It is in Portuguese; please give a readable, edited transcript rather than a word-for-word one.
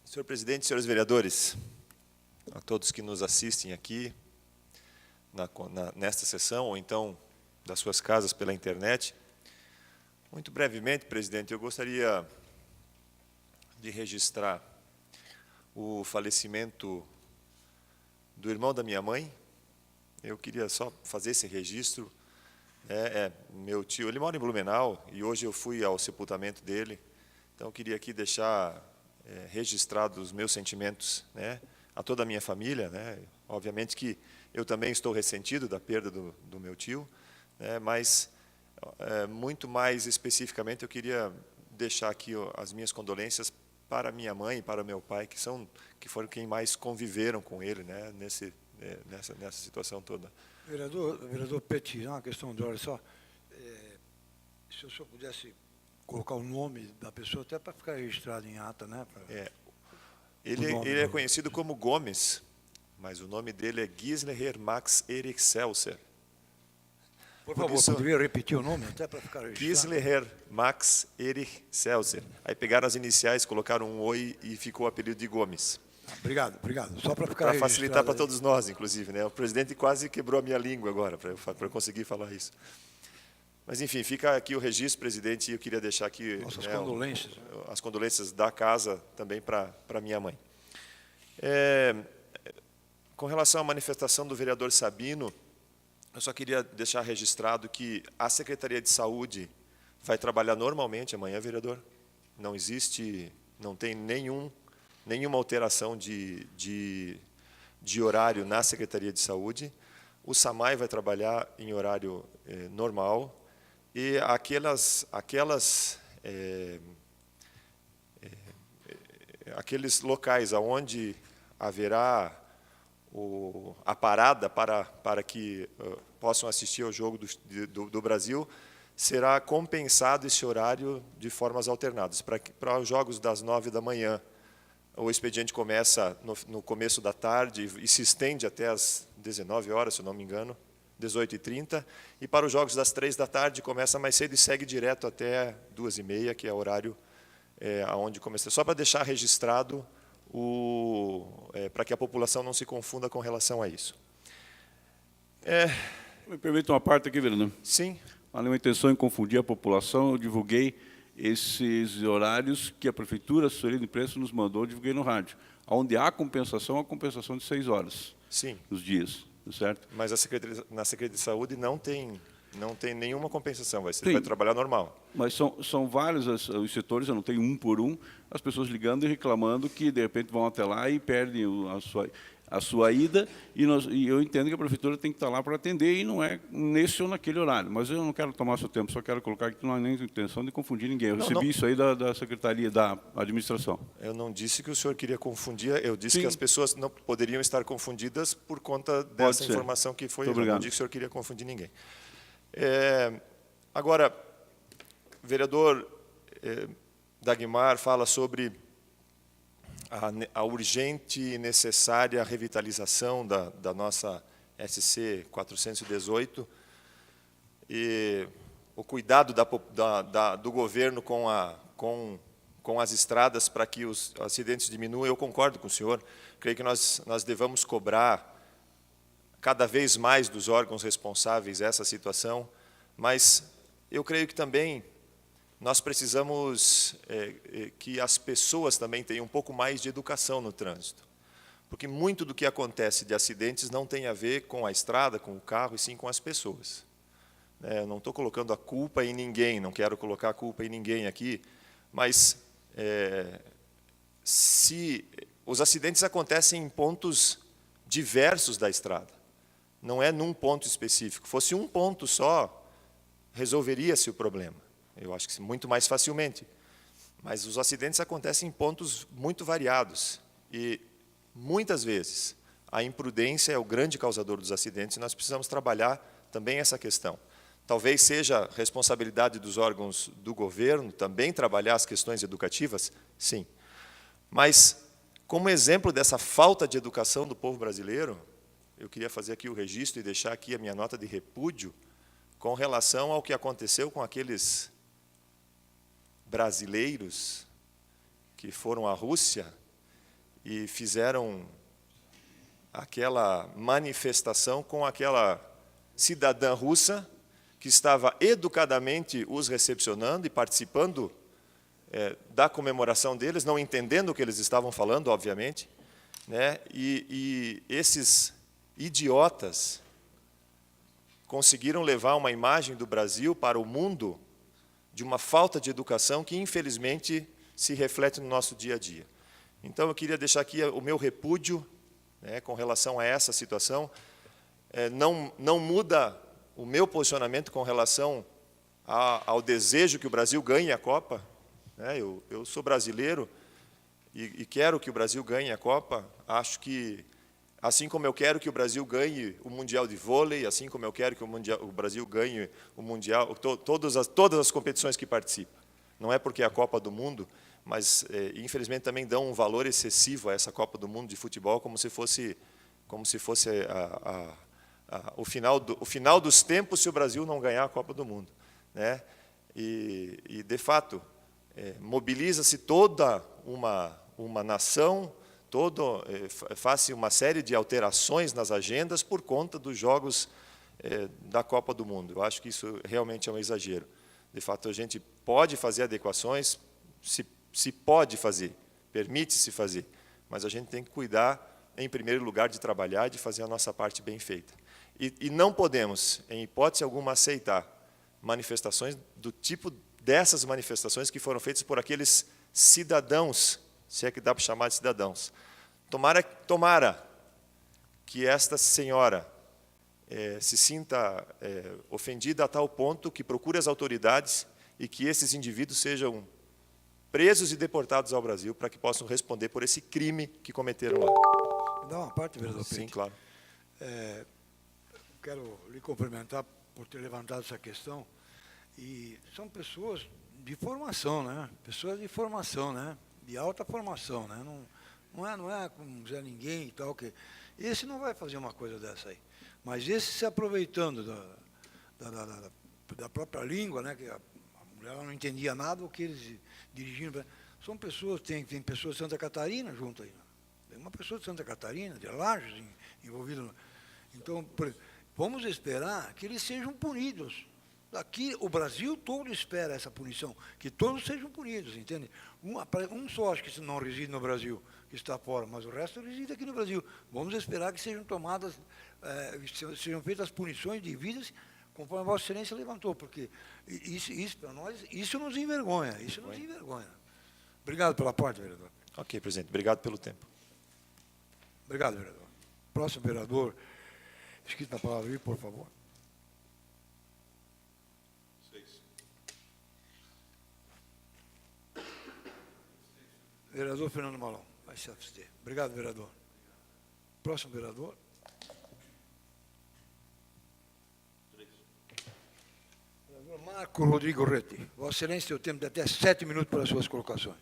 Senhor presidente, senhores vereadores, a todos que nos assistem aqui nesta sessão, ou então das suas casas pela internet, muito brevemente, presidente, eu gostaria de registrar o falecimento do irmão da minha mãe. Eu queria só fazer esse registro. Meu tio, ele mora em Blumenau e hoje eu fui ao sepultamento dele. Então, eu queria aqui deixar registrados os meus sentimentos, a toda a minha família. Obviamente que eu também estou ressentido da perda do meu tio, mas, muito mais especificamente, eu queria deixar aqui as minhas condolências para minha mãe e para meu pai, que foram quem mais conviveram com ele, nessa situação toda. Vereador Petit, uma questão de hora só. Se o senhor pudesse colocar o nome da pessoa, até para ficar registrado em ata, né? Ele é conhecido como Gomes, mas o nome dele é Gisler Max Erik Seltzer. Por favor, poderia repetir o nome, até para ficar registrado? Gisler Max Erik Seltzer. Aí pegaram as iniciais, colocaram um oi e ficou o apelido de Gomes. Obrigado. Só para ficar para facilitar para todos nós, inclusive. O presidente quase quebrou a minha língua agora, para eu conseguir falar isso. Mas, enfim, fica aqui o registro, presidente, e eu queria deixar aqui nossas condolências. As condolências da casa também para minha mãe. Com relação à manifestação do vereador Sabino, eu só queria deixar registrado que a Secretaria de Saúde vai trabalhar normalmente amanhã, vereador. Não tem nenhuma alteração de horário na Secretaria de Saúde. O SAMAI vai trabalhar em horário normal e aqueles locais onde haverá a parada para que possam assistir ao jogo do Brasil, será compensado esse horário de formas alternadas. Para os jogos das 9 da manhã, o expediente começa no começo da tarde e se estende até às 19 horas, se eu não me engano, 18h30. E para os jogos das 3 da tarde, começa mais cedo e segue direto até 2h30, que é o horário onde começa. Só para deixar registrado, para que a população não se confunda com relação a isso. Me permita uma parte aqui, vereador? Sim. Há nenhuma intenção em confundir a população, eu divulguei esses horários que a Prefeitura, a assessoria de imprensa, nos mandou, eu divulguei no rádio. Onde há compensação, a compensação de 6 horas. Sim. Nos dias, certo? Mas na Secretaria de Saúde não tem nenhuma compensação, vai trabalhar normal. Mas são vários os setores, eu não tenho um por um, as pessoas ligando e reclamando que, de repente, vão até lá e perdem a sua ida, e eu entendo que a Prefeitura tem que estar lá para atender, e não é nesse ou naquele horário. Mas eu não quero tomar seu tempo, só quero colocar que não há nem intenção de confundir ninguém. Eu recebi isso aí da Secretaria, da Administração. Eu não disse que o senhor queria confundir, eu disse que as pessoas não poderiam estar confundidas por conta dessa informação que foi. Eu não disse que o senhor queria confundir ninguém. Agora, o vereador Dagmar fala sobre a urgente e necessária revitalização da nossa SC 418 e o cuidado do governo com as estradas para que os acidentes diminuam. Eu concordo com o senhor. Creio que nós devamos cobrar cada vez mais dos órgãos responsáveis essa situação, mas eu creio que também nós precisamos que as pessoas também tenham um pouco mais de educação no trânsito, porque muito do que acontece de acidentes não tem a ver com a estrada, com o carro, e sim com as pessoas. Eu não estou colocando a culpa em ninguém, não quero colocar a culpa em ninguém aqui, mas se os acidentes acontecem em pontos diversos da estrada, não é num ponto específico. Fosse um ponto só, resolveria-se o problema. Eu acho que muito mais facilmente. Mas os acidentes acontecem em pontos muito variados. E, muitas vezes, a imprudência é o grande causador dos acidentes e nós precisamos trabalhar também essa questão. Talvez seja responsabilidade dos órgãos do governo também trabalhar as questões educativas, sim. Mas, como exemplo dessa falta de educação do povo brasileiro, eu queria fazer aqui o registro e deixar aqui a minha nota de repúdio com relação ao que aconteceu com aqueles brasileiros que foram à Rússia e fizeram aquela manifestação com aquela cidadã russa que estava educadamente os recepcionando e participando da comemoração deles, não entendendo o que eles estavam falando, obviamente, né? E esses idiotas conseguiram levar uma imagem do Brasil para o mundo de uma falta de educação que, infelizmente, se reflete no nosso dia a dia. Então, eu queria deixar aqui o meu repúdio, né, com relação a essa situação. Não muda o meu posicionamento com relação ao desejo que o Brasil ganhe a Copa. Eu sou brasileiro e quero que o Brasil ganhe a Copa. Acho que, assim como eu quero que o Brasil ganhe o Mundial de Vôlei, assim como eu quero que o Brasil ganhe o Mundial, todas as competições que participa. Não é porque é a Copa do Mundo, mas, infelizmente, também dão um valor excessivo a essa Copa do Mundo de futebol, como se fosse o final dos tempos se o Brasil não ganhar a Copa do Mundo, né? E de fato, mobiliza-se toda uma nação, faz-se uma série de alterações nas agendas por conta dos jogos da Copa do Mundo. Eu acho que isso realmente é um exagero. De fato, a gente pode fazer adequações, se pode fazer, permite-se fazer, mas a gente tem que cuidar, em primeiro lugar, de trabalhar e de fazer a nossa parte bem feita. E não podemos, em hipótese alguma, aceitar manifestações do tipo dessas manifestações que foram feitas por aqueles cidadãos, se é que dá para chamar de cidadãos. Tomara que esta senhora se sinta ofendida a tal ponto que procure as autoridades e que esses indivíduos sejam presos e deportados ao Brasil para que possam responder por esse crime que cometeram lá. Me dá uma parte, vereador Petit. Sim, claro. Quero lhe cumprimentar por ter levantado essa questão. E são pessoas de formação, né? Pessoas de formação, né? De alta formação, né? Não é como Zé Ninguém e tal, que esse não vai fazer uma coisa dessa aí. Mas esse se aproveitando da própria língua, né? Que a mulher não entendia nada o que eles dirigiam. São pessoas, tem pessoas de Santa Catarina junto aí. Tem uma pessoa de Santa Catarina, de Lages, envolvida. Então, vamos esperar que eles sejam punidos. Aqui, o Brasil todo espera essa punição, que todos sejam punidos, entende? Um só acho que não reside no Brasil, que está fora, mas o resto reside aqui no Brasil. Vamos esperar que sejam tomadas, sejam feitas as punições devidas, conforme a Vossa Excelência levantou, porque isso para nós, isso nos envergonha, Obrigado pela parte, vereador. Ok, presidente. Obrigado pelo tempo. Obrigado, vereador. Próximo vereador, escrito na palavra aí, por favor. Vereador Fernando Malão, vai se abster. Obrigado, vereador. Próximo vereador. Vereador Marco Rodrigo Rete. Vossa Excelência tem o tempo de até 7 minutos para as suas colocações.